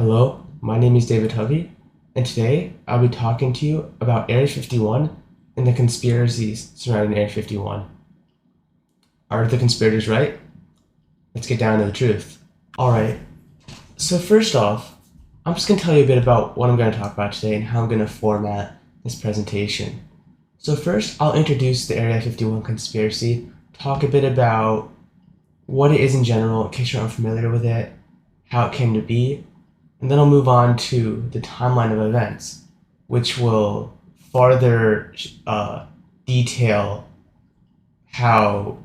Hello, my name is David Hovey, and today I'll be talking to you about Area 51 and the conspiracies surrounding Area 51. Are the conspirators right? Let's get down to the truth. Alright, so first off, I'm just going to tell you a bit about what I'm going to talk about today and how I'm going to format this presentation. So first, I'll introduce the Area 51 conspiracy, talk a bit about what it is in general, in case you're unfamiliar with it, how it came to be, and then I'll move on to the timeline of events, which will farther detail how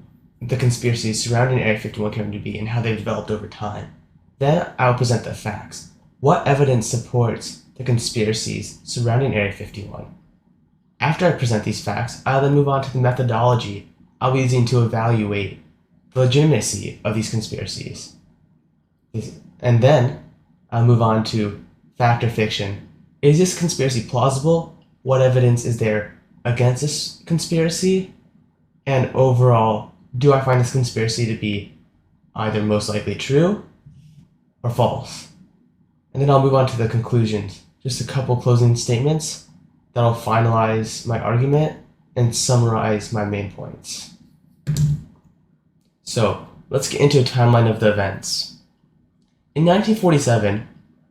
the conspiracies surrounding Area 51 came to be and how they've developed over time. Then I'll present the facts. What evidence supports the conspiracies surrounding Area 51? After I present these facts, I'll then move on to the methodology I'll be using to evaluate the legitimacy of these conspiracies. And then I'll move on to fact or fiction. Is this conspiracy plausible? What evidence is there against this conspiracy? And overall, do I find this conspiracy to be either most likely true or false? And then I'll move on to the conclusions. Just a couple closing statements that'll finalize my argument and summarize my main points. So let's get into a timeline of the events. In 1947,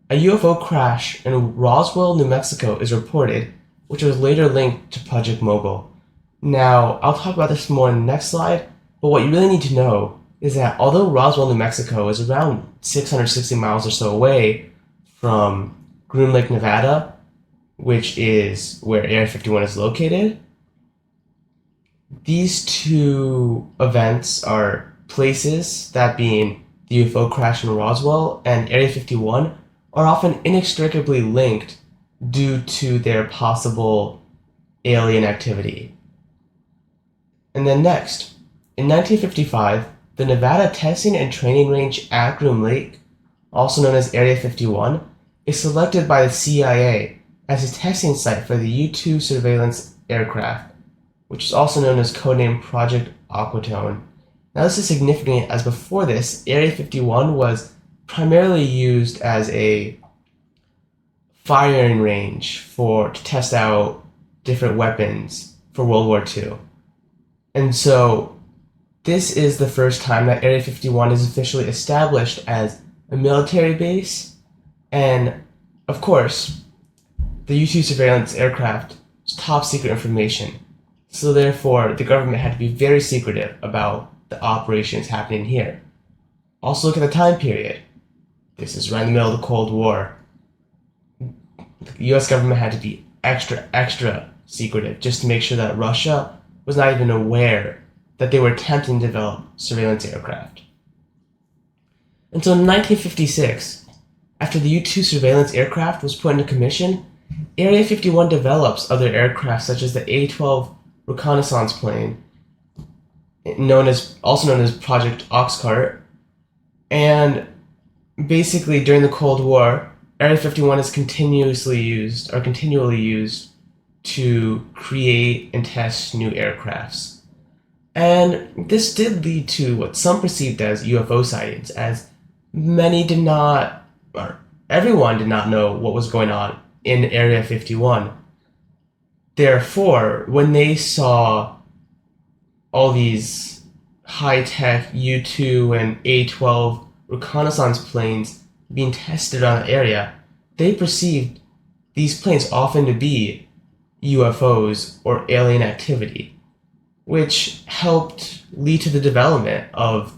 a UFO crash in Roswell, New Mexico is reported, which was later linked to Project Mogul. Now, I'll talk about this more in the next slide, but what you really need to know is that although Roswell, New Mexico is around 660 miles or so away from Groom Lake, Nevada, which is where Area 51 is located, these two events are places, that being the UFO crash in Roswell and Area 51, are often inextricably linked due to their possible alien activity. And then next, in 1955, the Nevada Testing and Training Range at Groom Lake, also known as Area 51, is selected by the CIA as a testing site for the U-2 surveillance aircraft, which is also known as codenamed Project Aquatone. Now this is significant as before this, Area 51 was primarily used as a firing range to test out different weapons for World War II. And so this is the first time that Area 51 is officially established as a military base, and of course, the U-2 surveillance aircraft is top secret information. So therefore, the government had to be very secretive about the operations happening here. Also look at the time period. This is right in the middle of the Cold War. The US government had to be extra secretive just to make sure that Russia was not even aware that they were attempting to develop surveillance aircraft. Until 1956, after the U-2 surveillance aircraft was put into commission, Area 51 develops other aircraft such as the A-12 reconnaissance plane, also known as Project Oxcart, and basically during the Cold War, Area 51 is continually used to create and test new aircrafts. And this did lead to what some perceived as UFO sightings, as everyone did not know what was going on in Area 51. Therefore, when they saw all these high-tech U-2 and A-12 reconnaissance planes being tested on the area, they perceived these planes often to be UFOs or alien activity, which helped lead to the development of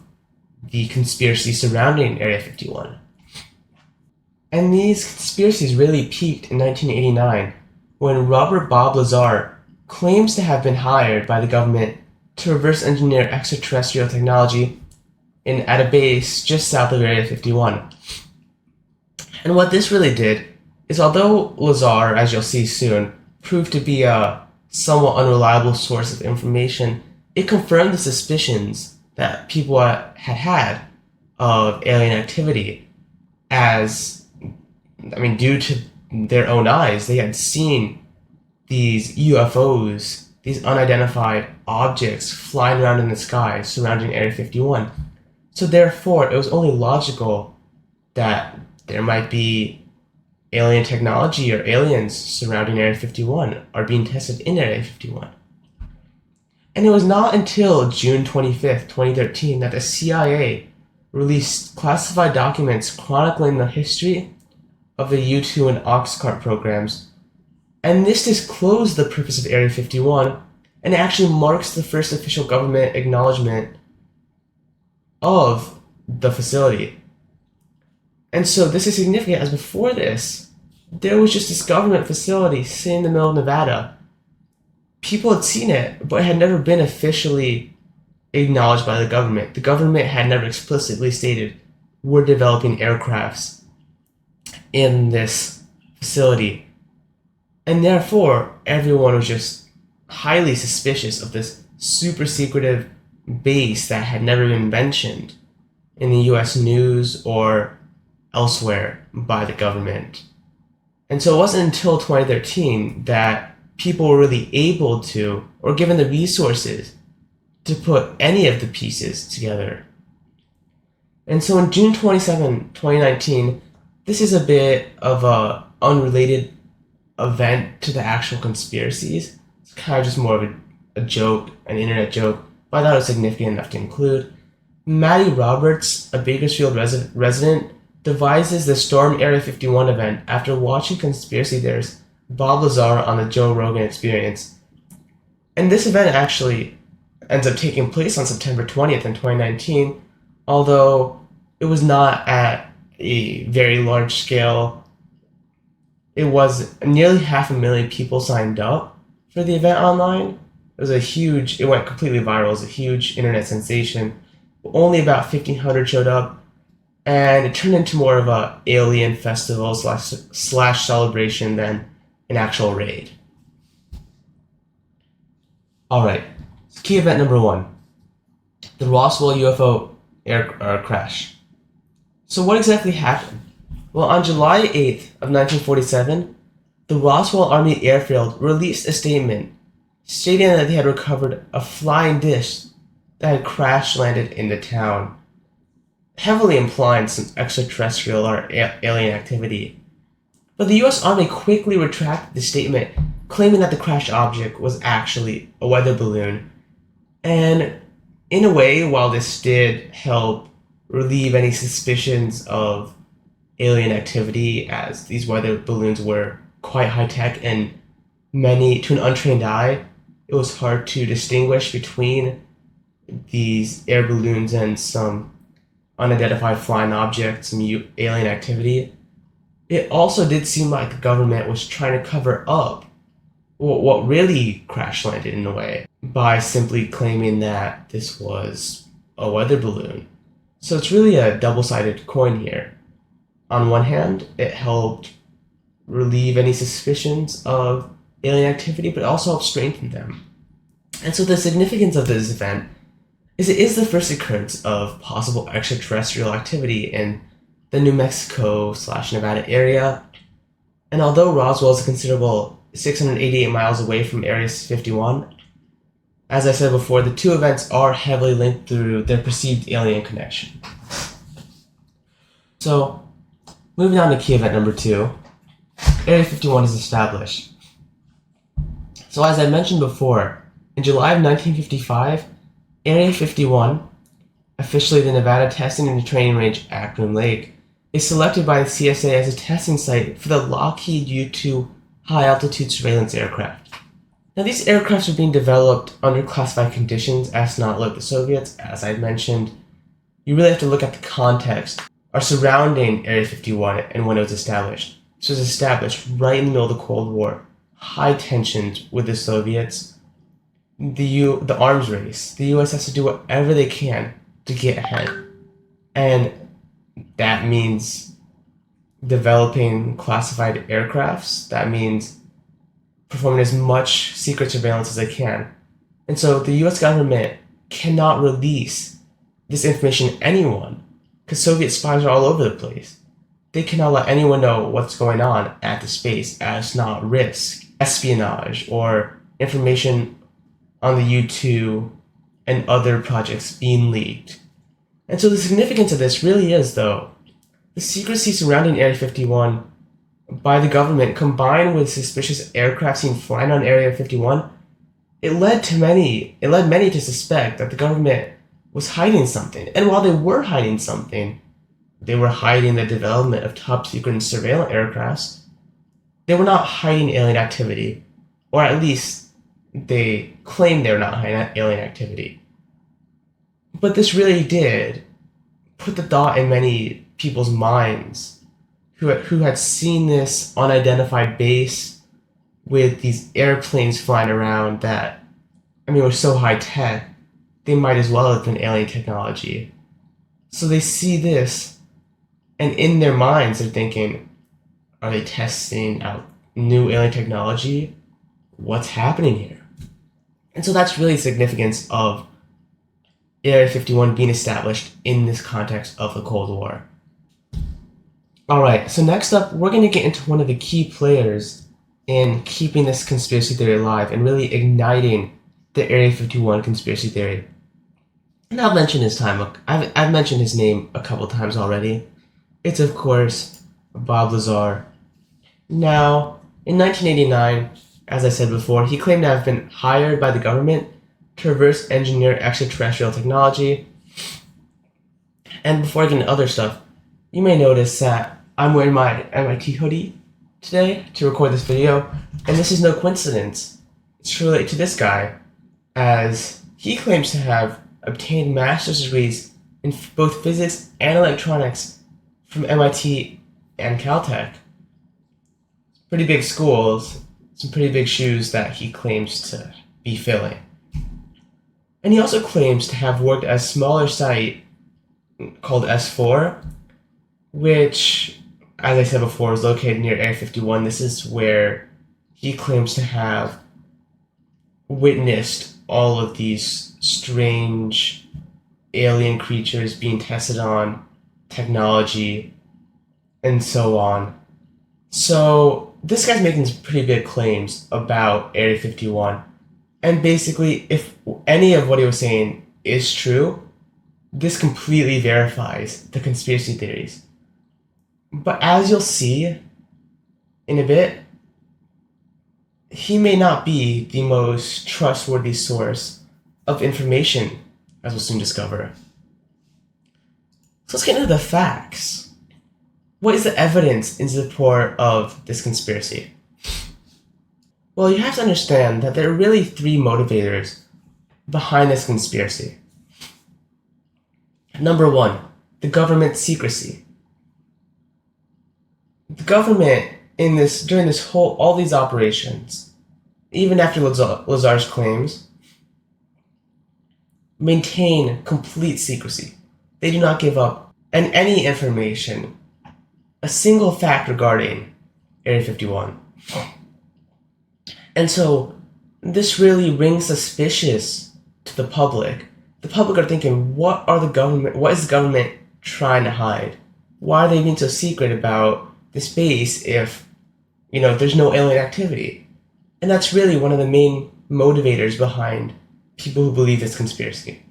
the conspiracy surrounding Area 51. And these conspiracies really peaked in 1989 when Robert Bob Lazar claims to have been hired by the government to reverse engineer extraterrestrial technology at a base just south of Area 51. And what this really did is, although Lazar, as you'll see soon, proved to be a somewhat unreliable source of information, it confirmed the suspicions that people had of alien activity, due to their own eyes, they had seen these UFOs, these unidentified objects flying around in the sky surrounding Area 51. So therefore, it was only logical that there might be alien technology or aliens surrounding Area 51 are being tested in Area 51. And it was not until June 25th, 2013, that the CIA released classified documents chronicling the history of the U-2 and Oxcart programs. And this disclosed the purpose of Area 51, and it actually marks the first official government acknowledgement of the facility. And so this is significant, as before this, there was just this government facility sitting in the middle of Nevada. People had seen it, but it had never been officially acknowledged by the government. The government had never explicitly stated, we're developing aircrafts in this facility. And therefore, everyone was just highly suspicious of this super secretive base that had never been mentioned in the US news or elsewhere by the government. And so it wasn't until 2013 that people were really able to, or given the resources, to put any of the pieces together. And so on June 27, 2019, this is a bit of a unrelated event to the actual conspiracies. It's kind of just more of a joke, an internet joke, but I thought it was significant enough to include. Maddie Roberts, a Bakersfield resident, devises the Storm Area 51 event after watching conspiracy theorist Bob Lazar on the Joe Rogan Experience. And this event actually ends up taking place on September 20th in 2019, although it was not at a very large scale. It was nearly 500,000 people signed up for the event online. It went completely viral. It was a huge internet sensation. Only about 1,500 showed up, and it turned into more of a alien festival slash celebration than an actual raid. Alright, so key event number 1, the Roswell UFO air crash. So what exactly happened? Well, on July 8th of 1947, the Roswell Army Airfield released a statement stating that they had recovered a flying dish that had crash landed in the town, heavily implying some extraterrestrial or alien activity. But the US Army quickly retracted the statement, claiming that the crashed object was actually a weather balloon. And in a way, while this did help relieve any suspicions of alien activity, as these weather balloons were quite high-tech and to an untrained eye, it was hard to distinguish between these air balloons and some unidentified flying objects, some alien activity. It also did seem like the government was trying to cover up what really crash landed in a way by simply claiming that this was a weather balloon. So it's really a double-sided coin here. On one hand, it helped relieve any suspicions of alien activity, but also helped strengthen them. And so the significance of this event is it is the first occurrence of possible extraterrestrial activity in the New Mexico/Nevada area. And although Roswell is a considerable 688 miles away from Area 51, as I said before, the two events are heavily linked through their perceived alien connection. So, moving on to key event number 2, Area 51 is established. So as I mentioned before, in July of 1955, Area 51, officially the Nevada Testing and Training Range at Groom Lake, is selected by the CSA as a testing site for the Lockheed U-2 high-altitude surveillance aircraft. Now these aircrafts are being developed under classified conditions as not like the Soviets. As I mentioned, you really have to look at the context surrounding Area 51 and when it was established. This was established right in the middle of the Cold War, high tensions with the Soviets, the arms race. The US has to do whatever they can to get ahead. And that means developing classified aircrafts. That means performing as much secret surveillance as they can. And so the US government cannot release this information to anyone because Soviet spies are all over the place. They cannot let anyone know what's going on at the space as not risk espionage or information on the U-2 and other projects being leaked. And so the significance of this really is, though, The secrecy surrounding Area 51 by the government, combined with suspicious aircraft seen flying on Area 51, it led many to suspect that the government was hiding something. And while they were hiding something, they were hiding the development of top secret surveillance aircrafts. They were not hiding alien activity, or at least they claimed they were not hiding alien activity. But this really did put the thought in many people's minds who had seen this unidentified base with these airplanes flying around that, I mean, were so high tech, they might as well have been alien technology. So they see this, and in their minds, they're thinking, are they testing out new alien technology? What's happening here? And so that's really the significance of Area 51 being established in this context of the Cold War. Alright, so next up, we're going to get into one of the key players in keeping this conspiracy theory alive and really igniting the Area 51 conspiracy theory. And I've mentioned his I've mentioned his name a couple times already. It's, of course, Bob Lazar. Now, in 1989, as I said before, he claimed to have been hired by the government to reverse engineer extraterrestrial technology. And before I get into other stuff, you may notice that I'm wearing my MIT hoodie today to record this video, and this is no coincidence. It's related to this guy, as he claims to have obtained master's degrees in both physics and electronics from MIT and Caltech. Pretty big schools, some pretty big shoes that he claims to be filling. And he also claims to have worked at a smaller site called S4, which, as I said before, is located near Area 51. This is where he claims to have witnessed all of these strange alien creatures being tested on, technology, and so on. So this guy's making some pretty big claims about Area 51. And basically, if any of what he was saying is true, this completely verifies the conspiracy theories. But as you'll see in a bit, he may not be the most trustworthy source of information, as we'll soon discover. So let's get into the facts. What is the evidence in support of this conspiracy? Well, you have to understand that there are really three motivators behind this conspiracy. Number one, the government secrecy. The government during all these operations, even after Lazar's claims, maintain complete secrecy. They do not give up any information, a single fact regarding Area 51. And so this really rings suspicious to the public. The public are thinking, what is the government trying to hide? Why are they being so secret about this base if, there's no alien activity? And that's really one of the main motivators behind people who believe this conspiracy.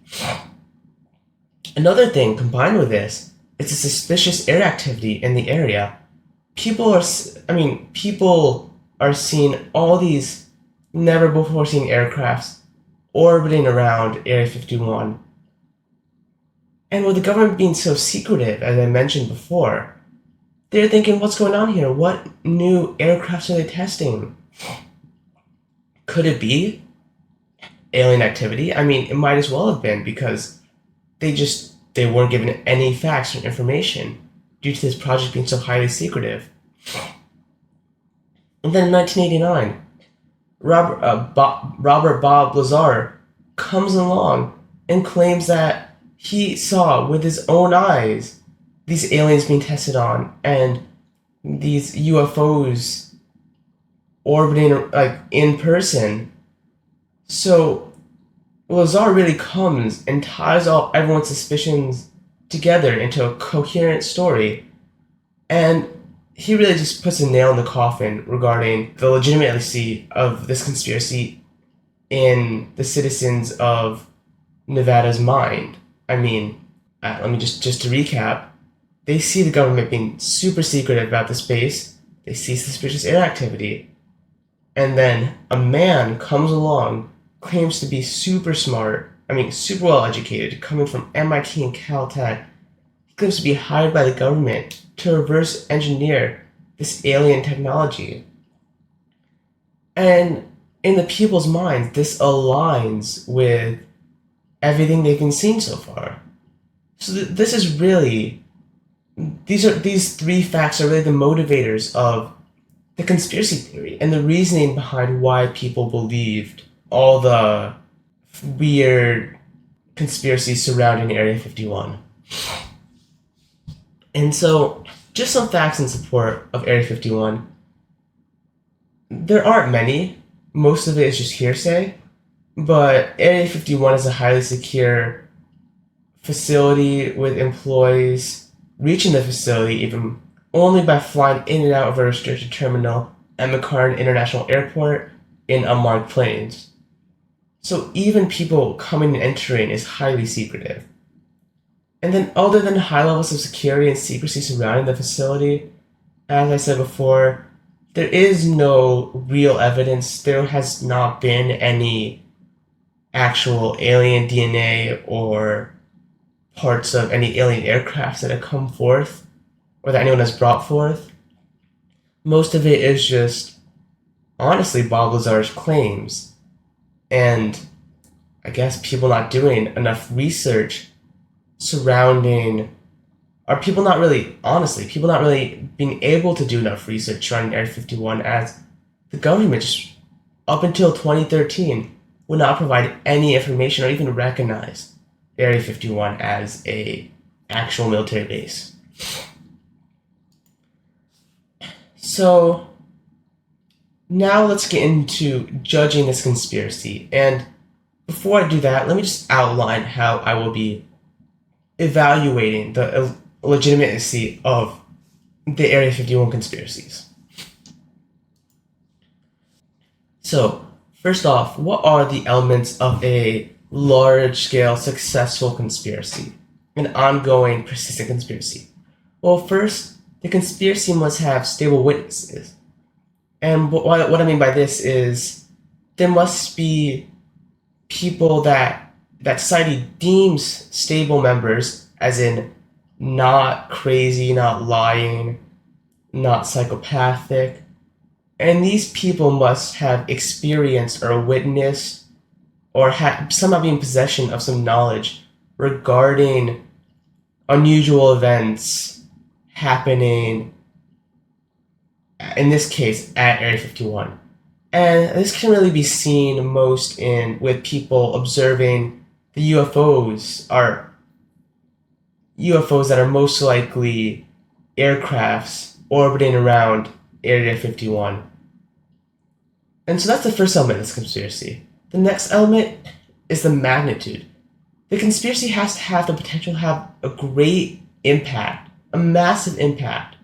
Another thing combined with this is the suspicious air activity in the area. People are seeing all these never before seen aircrafts orbiting around Area 51. And with the government being so secretive, as I mentioned before, they're thinking, what's going on here? What new aircrafts are they testing? Could it be alien activity? I mean, it might as well have been, because they weren't given any facts or information due to this project being so highly secretive. And then in 1989, Robert Bob Lazar comes along and claims that he saw with his own eyes these aliens being tested on and these UFOs orbiting in person. So Lazar really comes and ties all everyone's suspicions together into a coherent story, and he really just puts a nail in the coffin regarding the legitimacy of this conspiracy in the citizens of Nevada's mind. I mean, let me just to recap, they see the government being super secretive about the space, they see suspicious air activity, and then a man comes along, claims to be super smart, super well educated, coming from MIT and Caltech. He claims to be hired by the government to reverse engineer this alien technology. And in the people's minds, this aligns with everything they've been seeing so far. So this is really these three facts are really the motivators of the conspiracy theory and the reasoning behind why people believed all the weird conspiracies surrounding Area 51. And so, just some facts in support of Area 51. There aren't many. Most of it is just hearsay. But Area 51 is a highly secure facility with employees reaching the facility even only by flying in and out of a restricted terminal at McCarran International Airport in unmarked planes. So even people coming and entering is highly secretive. And then other than high levels of security and secrecy surrounding the facility, as I said before, there is no real evidence. There has not been any actual alien DNA or parts of any alien aircrafts that have come forth or that anyone has brought forth. Most of it is just, honestly, Bob Lazar's claims. And I guess people not doing enough research surrounding, or people not really being able to do enough research surrounding Area 51, as the government just, up until 2013, would not provide any information or even recognize Area 51 as a actual military base. So now let's get into judging this conspiracy. And before I do that, let me just outline how I will be evaluating the legitimacy of the Area 51 conspiracies. So, first off, what are the elements of a large-scale, successful conspiracy? An ongoing, persistent conspiracy? Well, first, the conspiracy must have stable witnesses. And what I mean by this is there must be people that society deems stable members, as in not crazy, not lying, not psychopathic. And these people must have experienced or witnessed or somehow be in possession of some knowledge regarding unusual events happening, in this case, at Area 51. And this can really be seen most with people observing the UFOs that are most likely aircrafts orbiting around Area 51. And so that's the first element of this conspiracy. The next element is the magnitude. The conspiracy has to have the potential to have a great impact, a massive impact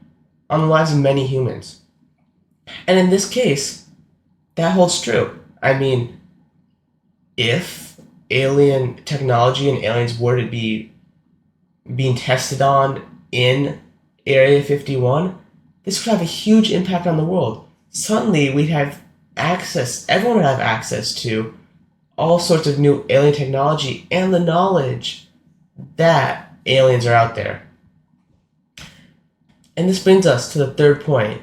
on the lives of many humans. And in this case, that holds true. I mean, if alien technology and aliens were to be being tested on in Area 51, this could have a huge impact on the world. Suddenly, everyone would have access to all sorts of new alien technology and the knowledge that aliens are out there. And this brings us to the third point.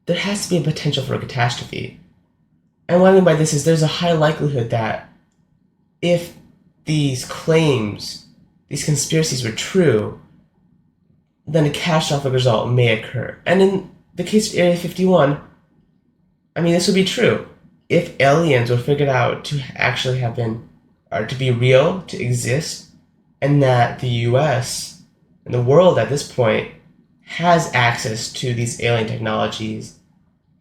There has to be a potential for a catastrophe. And what I mean by this is there's a high likelihood that if these claims, these conspiracies were true, then a catastrophic result may occur. And in the case of Area 51, this would be true. If aliens were figured out to actually have been, or to be real, to exist, and that the US and the world at this point has access to these alien technologies,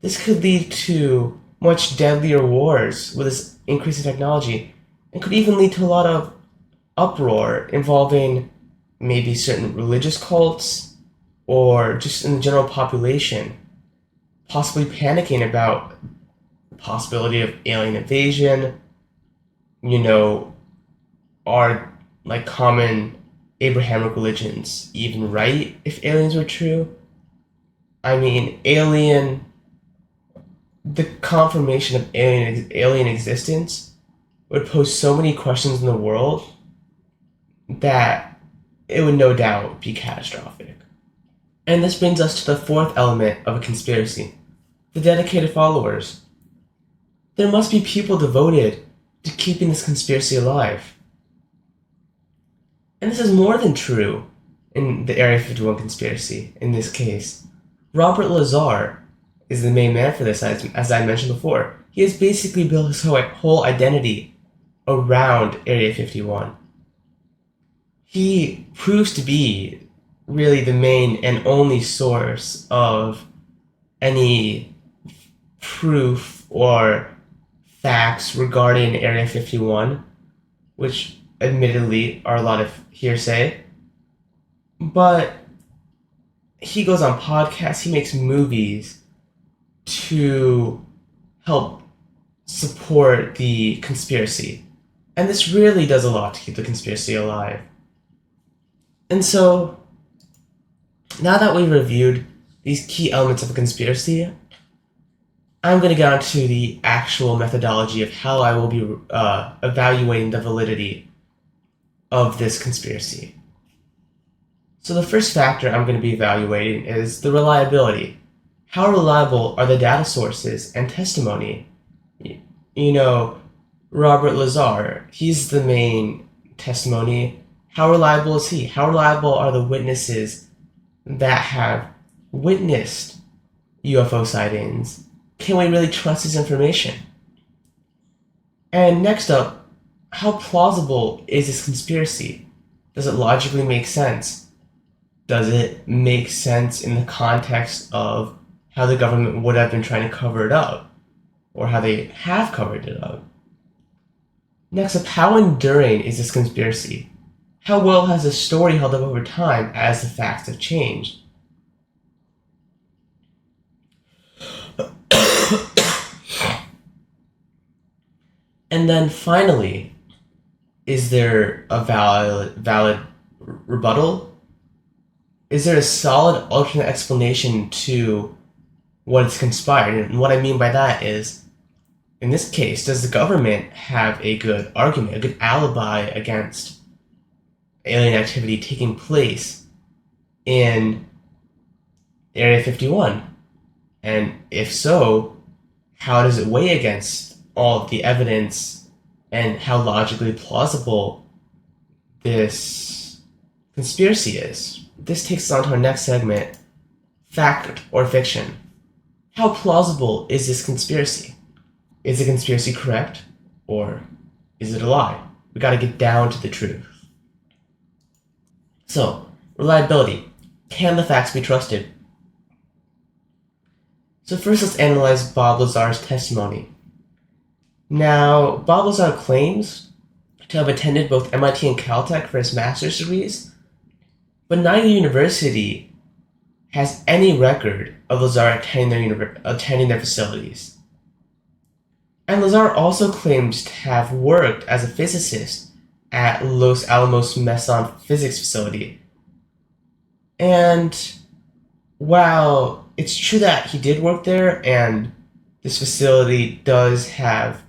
this could lead to much deadlier wars with this increase in technology, and could even lead to a lot of uproar involving maybe certain religious cults or just in the general population, possibly panicking about the possibility of alien invasion, our common Abrahamic religions even right if aliens were true? I mean, the confirmation of alien existence would pose so many questions in the world that it would no doubt be catastrophic. And this brings us to the fourth element of a conspiracy: the dedicated followers. There must be people devoted to keeping this conspiracy alive. And this is more than true in the Area 51 conspiracy in this case. Robert Lazar is the main man for this, as I mentioned before. He has basically built his whole identity around Area 51. He proves to be really the main and only source of any proof or facts regarding Area 51, which admittedly are a lot of hearsay. But he goes on podcasts, he makes movies to help support the conspiracy. And this really does a lot to keep the conspiracy alive. And so, now that we've reviewed these key elements of a conspiracy, I'm going to get onto the actual methodology of how I will be evaluating the validity of this conspiracy. So the first factor I'm going to be evaluating is the reliability. How reliable are the data sources and testimony? You know, Robert Lazar, he's the main testimony. How reliable is he? How reliable are the witnesses that have witnessed UFO sightings? Can we really trust his information? And next up, how plausible is this conspiracy? Does it logically make sense? Does it make sense in the context of how the government would have been trying to cover it up, or how they have covered it up? Next up, how enduring is this conspiracy? How well has the story held up over time as the facts have changed? And then finally, is there a valid rebuttal? Is there a solid alternate explanation to what is conspired? And what I mean by that is, in this case, does the government have a good argument, a good alibi against alien activity taking place in Area 51? And if so, how does it weigh against all of the evidence and how logically plausible this conspiracy is? This takes us on to our next segment: fact or fiction. How plausible is this conspiracy? Is the conspiracy correct, or is it a lie? We gotta get down to the truth. So, reliability. Can the facts be trusted? So first, let's analyze Bob Lazar's testimony. Now, Bob Lazar claims to have attended both MIT and Caltech for his master's degrees, but neither university has any record of Lazar attending their facilities. And Lazar also claims to have worked as a physicist at Los Alamos Meson Physics Facility. And while it's true that he did work there, and this facility does have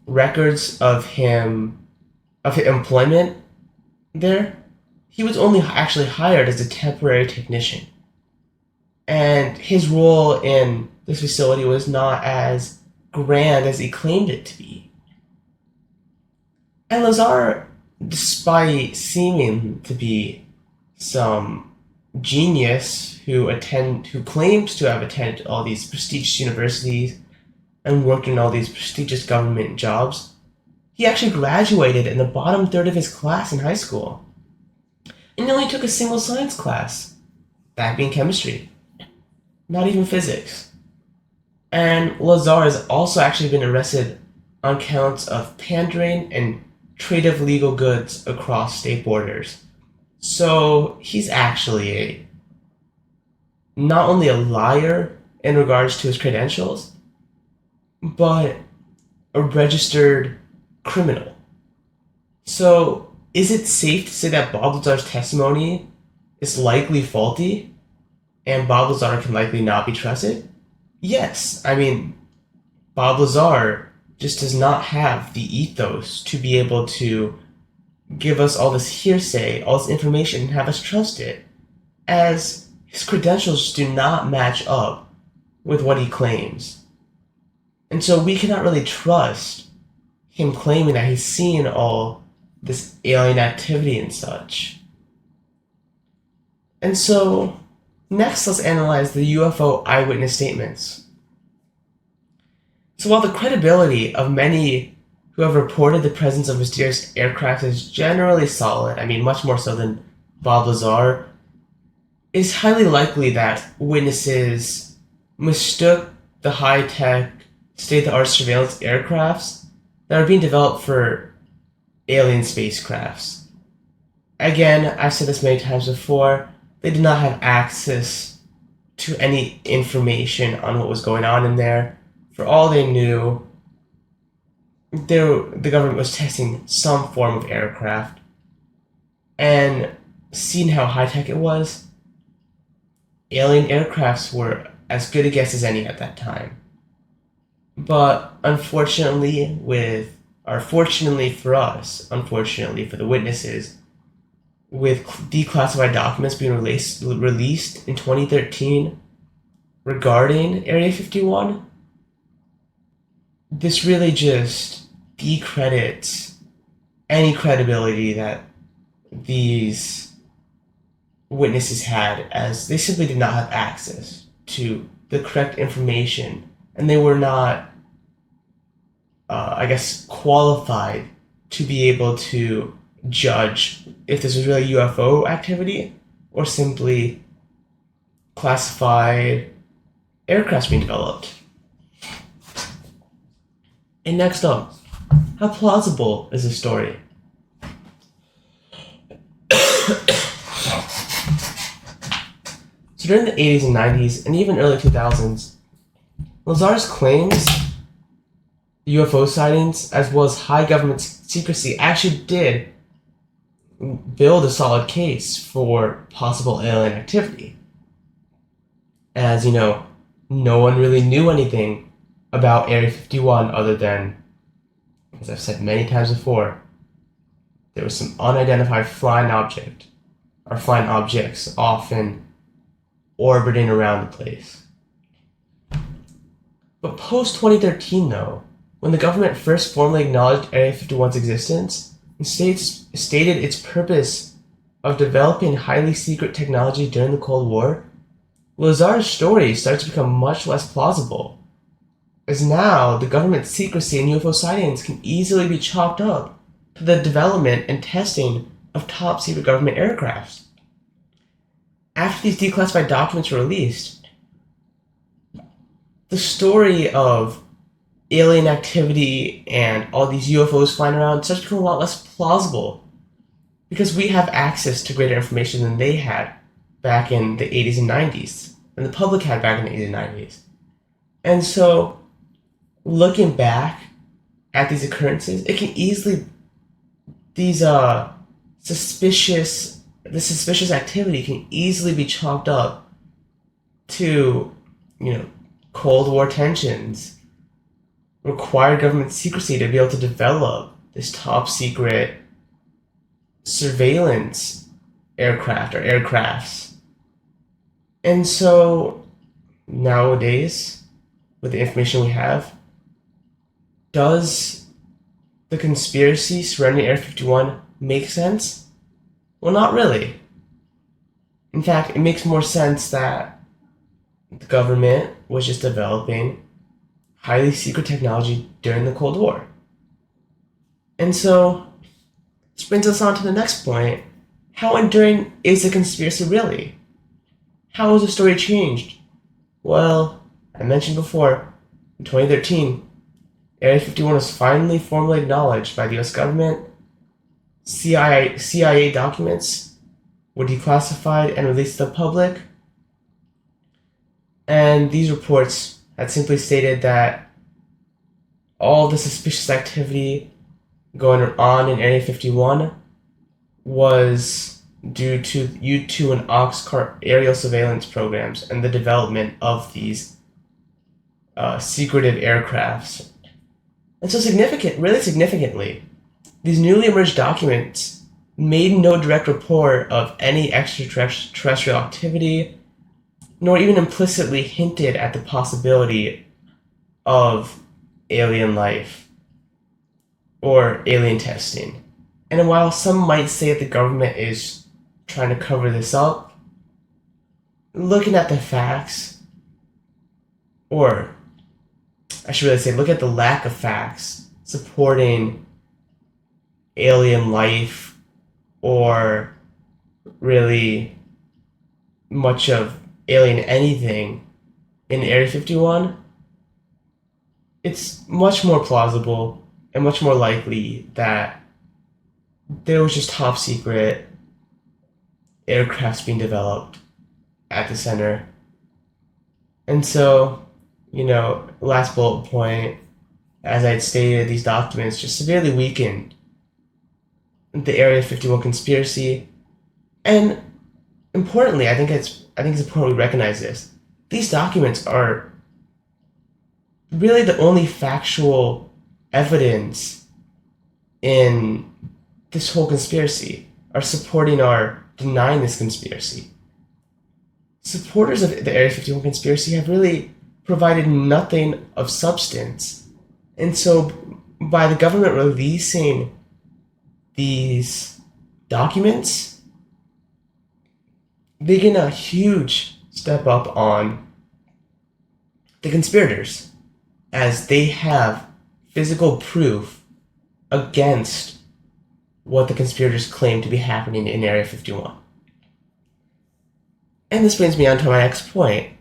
records of his employment there, he was only actually hired as a temporary technician. And his role in this facility was not as grand as he claimed it to be. And Lazar, despite seeming to be some genius who claims to have attended all these prestigious universities and worked in all these prestigious government jobs, he actually graduated in the bottom third of his class in high school. And he only took a single science class, that being chemistry, not even physics. And Lazar has also actually been arrested on counts of pandering and trade of legal goods across state borders. So he's actually not only a liar in regards to his credentials, but a registered criminal. So Is it safe to say that Bob Lazar's testimony is likely faulty and Bob Lazar can likely not be trusted? Yes. I mean, Bob Lazar just does not have the ethos to be able to give us all this hearsay, all this information, and have us trust it, as his credentials do not match up with what he claims. And so we cannot really trust him claiming that he's seen all this alien activity and such. And so, next let's analyze the UFO eyewitness statements. So while the credibility of many who have reported the presence of mysterious aircraft is generally solid, I mean much more so than Bob Lazar, it is highly likely that witnesses mistook the high-tech, state-of-the-art surveillance aircrafts that are being developed for alien spacecrafts. Again, I've said this many times before, they did not have access to any information on what was going on in there. For all they knew, the government was testing some form of aircraft, and seeing how high-tech it was, alien aircrafts were as good a guess as any at that time. But unfortunately, fortunately for us, unfortunately for the witnesses, with declassified documents being released in 2013 regarding Area 51, this really just decredits any credibility that these witnesses had, as they simply did not have access to the correct information, and they were not, qualified to be able to judge if this was really UFO activity or simply classified aircrafts being developed. And next up, how plausible is this story? So during the 80s and 90s, and even early 2000s, Lazar's claims, UFO sightings, as well as high government secrecy, actually did build a solid case for possible alien activity. As you know, no one really knew anything about Area 51 other than, as I've said many times before, there was some unidentified flying object, or flying objects, often orbiting around the place. But post-2013 though, when the government first formally acknowledged Area 51's existence and stated its purpose of developing highly secret technology during the Cold War, Lazar's story starts to become much less plausible, as now the government's secrecy in UFO sightings can easily be chalked up to the development and testing of top-secret government aircrafts. After these declassified documents were released, the story of alien activity and all these UFOs flying around starts to become a lot less plausible, because we have access to greater information than they had back in the 80s and 90s, than the public had back in the 80s and 90s. And so, looking back at these occurrences, it can easily, this suspicious activity can easily be chalked up to, Cold War tensions, required government secrecy to be able to develop this top secret surveillance aircraft or aircrafts. And so nowadays, with the information we have, does the conspiracy surrounding Area 51 make sense? Well, not really. In fact, it makes more sense that the government was just developing highly secret technology during the Cold War. And so, this brings us on to the next point. How enduring is the conspiracy really? How has the story changed? Well, I mentioned before, in 2013, Area 51 was finally formally acknowledged by the US government. CIA documents were declassified and released to the public. And these reports had simply stated that all the suspicious activity going on in Area 51 was due to U-2 and Oxcart aerial surveillance programs and the development of these secretive aircrafts. And so really significantly, these newly emerged documents made no direct report of any extraterrestrial activity, nor even implicitly hinted at the possibility of alien life or alien testing. And while some might say that the government is trying to cover this up, looking at the facts, or I should really say, look at the lack of facts supporting alien life or really much of alien anything in Area 51, it's much more plausible and much more likely that there was just top secret aircrafts being developed at the center. And so, last bullet point, as I'd stated, these documents just severely weakened the Area 51 conspiracy. And importantly, I think it's important we recognize this. These documents are really the only factual evidence in this whole conspiracy, are supporting or denying this conspiracy. Supporters of the Area 51 conspiracy have really provided nothing of substance. And so, by the government releasing these documents, they get a huge step up on the conspirators, as they have physical proof against what the conspirators claim to be happening in Area 51. And this brings me on to my next point,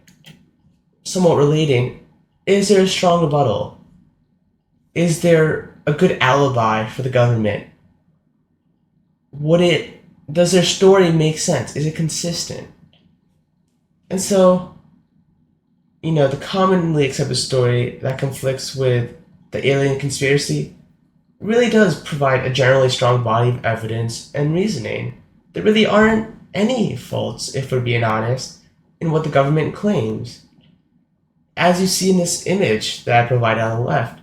somewhat relating. Is there a strong rebuttal? Is there a good alibi for the government? Does their story make sense? Is it consistent? And so, the commonly accepted story that conflicts with the alien conspiracy really does provide a generally strong body of evidence and reasoning. There really aren't any faults, if we're being honest, in what the government claims. As you see in this image that I provided on the left,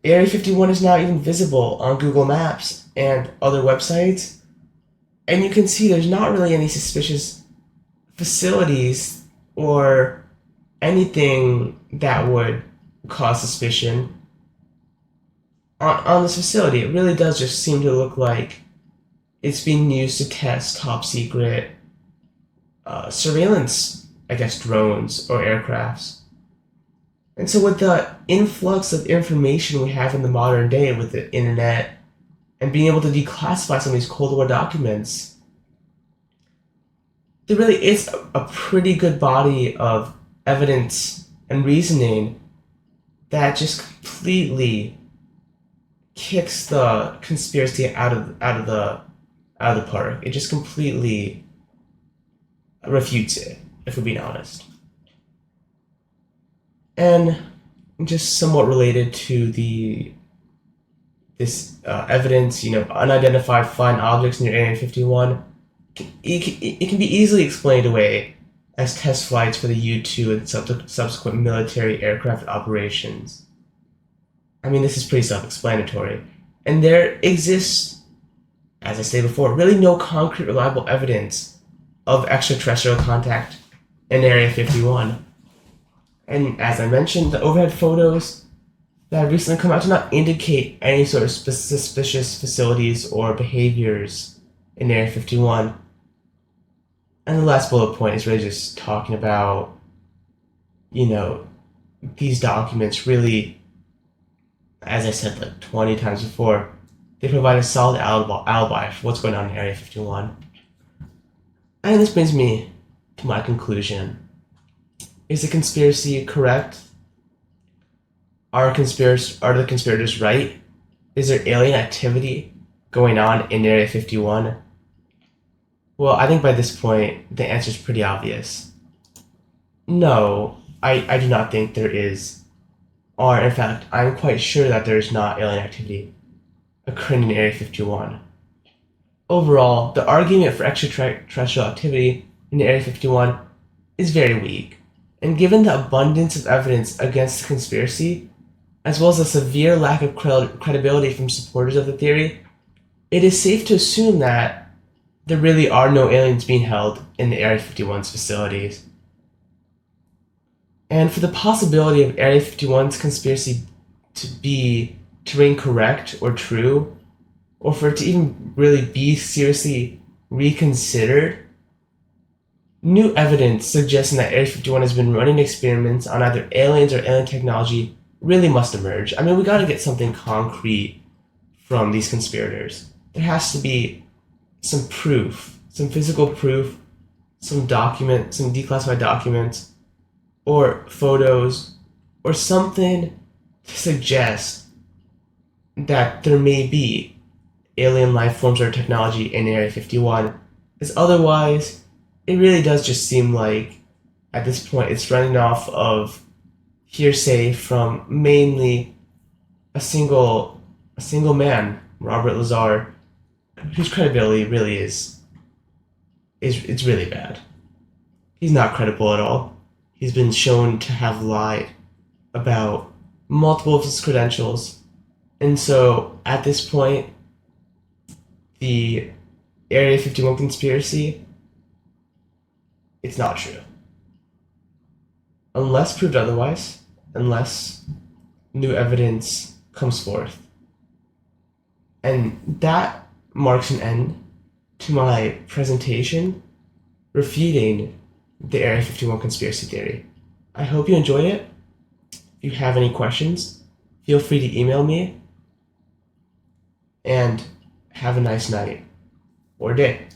Area 51 is now even visible on Google Maps and other websites, and you can see there's not really any suspicious facilities or anything that would cause suspicion on this facility. It really does just seem to look like it's being used to test top secret surveillance, drones or aircrafts. And so with the influx of information we have in the modern day with the internet and being able to declassify some of these Cold War documents, there really is a pretty good body of evidence and reasoning that just completely kicks the conspiracy out of the park. It just completely refutes it, if we're being honest. And just somewhat related to this evidence, unidentified flying objects near Area 51, it can be easily explained away as test flights for the U-2 and subsequent military aircraft operations. I mean, this is pretty self-explanatory. And there exists, as I stated before, really no concrete, reliable evidence of extraterrestrial contact in Area 51. And as I mentioned, the overhead photos that have recently come out do not indicate any sort of suspicious facilities or behaviors in Area 51. And the last bullet point is really just talking about, these documents really, as I said like 20 times before, they provide a solid alibi for what's going on in Area 51. And this brings me to my conclusion. Is the conspiracy correct? Are the conspirators right? Is there alien activity going on in Area 51? Well, I think by this point, the answer is pretty obvious. No, I do not think there is. Or, in fact, I'm quite sure that there is not alien activity occurring in Area 51. Overall, the argument for extraterrestrial activity in Area 51 is very weak, and given the abundance of evidence against the conspiracy, as well as a severe lack of credibility from supporters of the theory, it is safe to assume that there really are no aliens being held in the Area 51's facilities. And for the possibility of Area 51's conspiracy to ring correct or true, or for it to even really be seriously reconsidered, new evidence suggesting that Area 51 has been running experiments on either aliens or alien technology really must emerge. I mean, we gotta get something concrete from these conspirators. There has to be some proof, some physical proof, some declassified documents, or photos, or something to suggest that there may be alien life forms or technology in Area 51. As otherwise, it really does just seem like at this point it's running off of hearsay from mainly a single man, Robert Lazar, whose credibility really is it's really bad. He's not credible at all. He's been shown to have lied about multiple of his credentials. And so at this point, the Area 51 conspiracy, it's not true. Unless proved otherwise, unless new evidence comes forth. And that marks an end to my presentation refuting the Area 51 conspiracy theory. I hope you enjoyed it. If you have any questions, feel free to email me. And have a nice night or day.